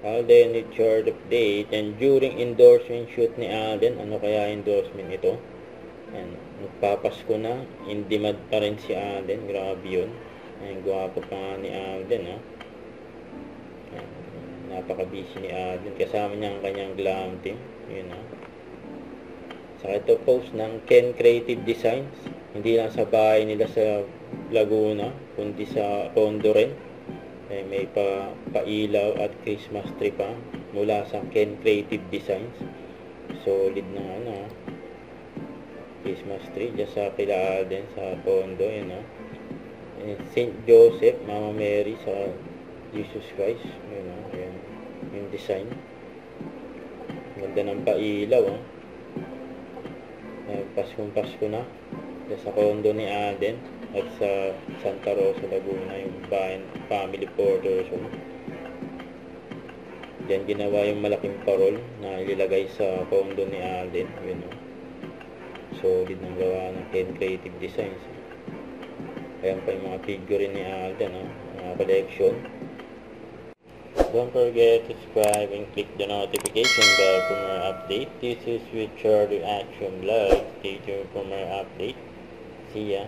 Alden Richard update. And during endorsement shoot ni Alden, ano kaya endorsement ito? And nagpapasko na, in demand pa rin si Alden, grabe yun. Ayan, gwapo pa nga ni Alden, ha. Ayan, napaka-busy ni Alden, kasama niya ang kanyang glam team, yun, ha. Saka ito post ng Ken Creative Designs, hindi lang sa bahay nila sa Laguna, kundi sa condo rin. Eh, may pailaw at Christmas tree pa mula sa Ken Creative Designs. Solid na ano, Christmas tree dyan sa kila Alden sa condo, yun, no? St. Joseph, Mama Mary sa Jesus Christ, yun, no? Ayan, yung design, ganda ng pailaw, oh. Paskong Pasko na dyan sa condo ni Alden at sa Santa Rosa, Laguna, yung bahay, family porters, oh. Diyan ginawa yung malaking parol na ilagay sa condo ni Alden, yun, no? Solid ng gawa ng Ken Creative Designs. Ayan pa yung mga figure ni Alden, no? Mga collection. Don't forget to subscribe and click the notification bell for more update. This is Richard Reaction Vlog. Stay tuned for more update. See ya.